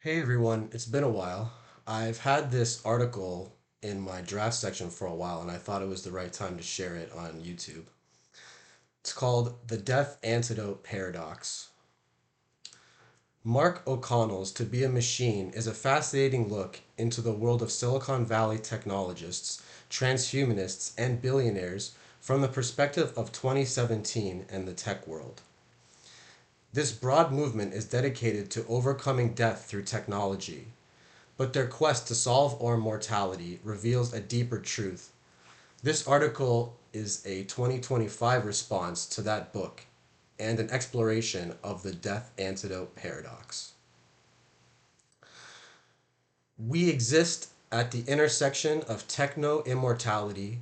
Hey everyone, it's been a while. I've had this article in my draft section for a while and I thought it was the right time to share it on YouTube. It's called The Death Antidote Paradox. Mark O'Connell's To Be a Machine is a fascinating look into the world of Silicon Valley technologists, transhumanists, and billionaires from the perspective of 2017 and the tech world. This broad movement is dedicated to overcoming death through technology, but their quest to solve our mortality reveals a deeper truth. This article is a 2025 response to that book and an exploration of the death antidote paradox. We exist at the intersection of techno immortality,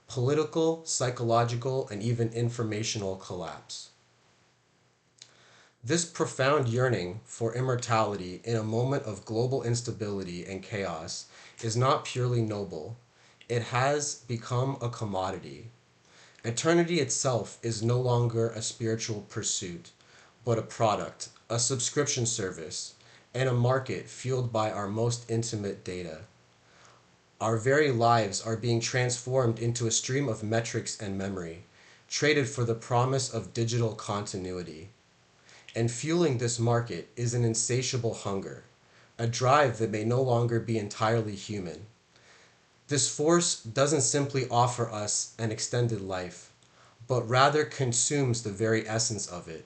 political, psychological, and even informational collapse. This profound yearning for immortality in a moment of global instability and chaos is not purely noble. It has become a commodity. Eternity itself is no longer a spiritual pursuit, but a product, a subscription service, and a market fueled by our most intimate data. Our very lives are being transformed into a stream of metrics and memory, traded for the promise of digital continuity. And fueling this market is an insatiable hunger, a drive that may no longer be entirely human. This force doesn't simply offer us an extended life, but rather consumes the very essence of it,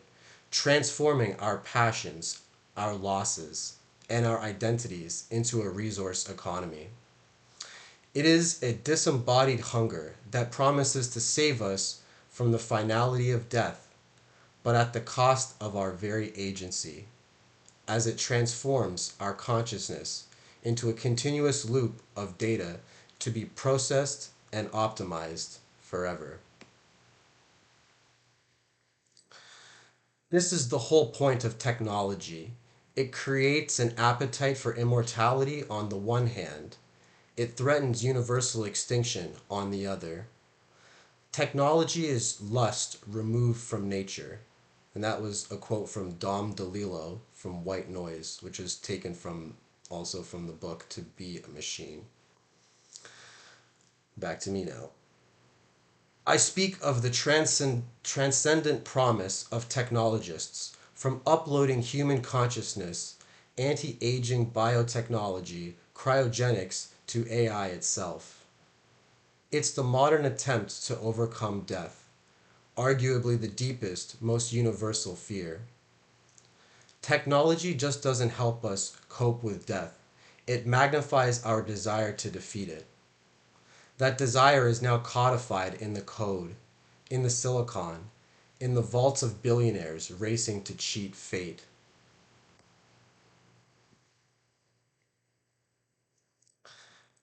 transforming our passions, our losses, and our identities into a resource economy. It is a disembodied hunger that promises to save us from the finality of death, but at the cost of our very agency, as it transforms our consciousness into a continuous loop of data to be processed and optimized forever. This is the whole point of technology. It creates an appetite for immortality on the one hand, it threatens universal extinction on the other. Technology is lust removed from nature. And that was a quote from Dom DeLillo from White Noise, which is taken from also from the book To Be a Machine. Back to me now. I speak of the transcendent promise of technologists, from uploading human consciousness, anti aging biotechnology, cryogenics, to AI itself. It's the modern attempt to overcome death, arguably the deepest, most universal fear. Technology just doesn't help us cope with death, it magnifies our desire to defeat it. That desire is now codified in the code, in the silicon, in the vaults of billionaires racing to cheat fate.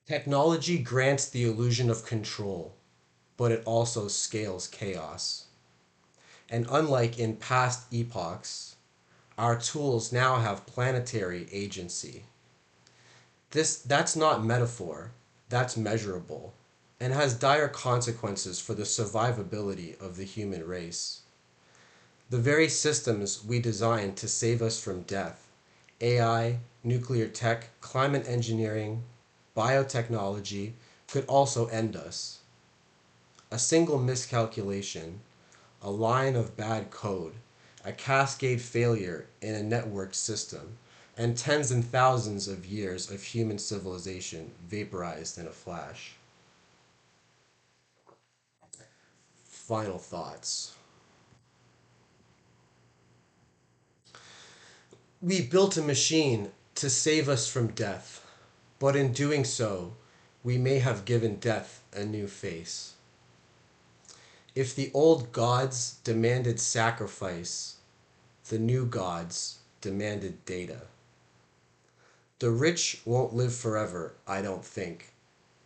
Technology grants the illusion of control, but it also scales chaos. And unlike in past epochs, our tools now have planetary agency. That's not metaphor, that's measurable, and has dire consequences for the survivability of the human race. The very systems we designed to save us from death, AI, nuclear tech, climate engineering, biotechnology, could also end us. A single miscalculation, a line of bad code, a cascade failure in a networked system, and tens and thousands of years of human civilization vaporized in a flash. Final thoughts. We built a machine to save us from death, but in doing so, we may have given death a new face. If the old gods demanded sacrifice, the new gods demanded data. The rich won't live forever, I don't think,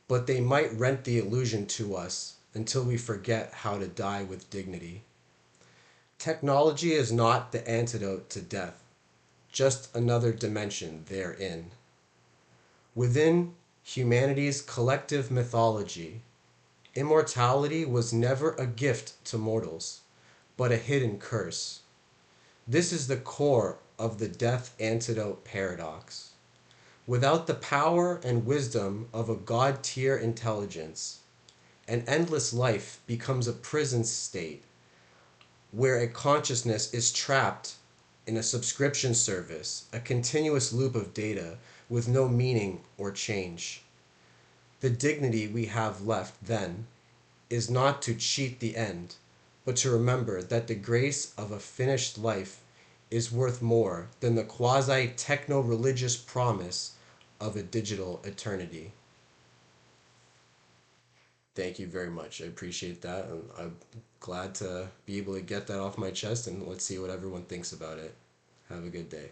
but they might rent the illusion to us until we forget how to die with dignity. Technology is not the antidote to death, just another dimension therein. Within humanity's collective mythology, immortality was never a gift to mortals, but a hidden curse. This is the core of the Death Antidote Paradox. Without the power and wisdom of a God tier intelligence, an endless life becomes a prison state where a consciousness is trapped in a subscription service, a continuous loop of data with no meaning or change. The dignity we have left then is not to cheat the end, but to remember that the grace of a finished life is worth more than the quasi techno religious promise of a digital eternity. Thank you very much. I appreciate that. And I'm glad to be able to get that off my chest, and let's see what everyone thinks about it. Have a good day.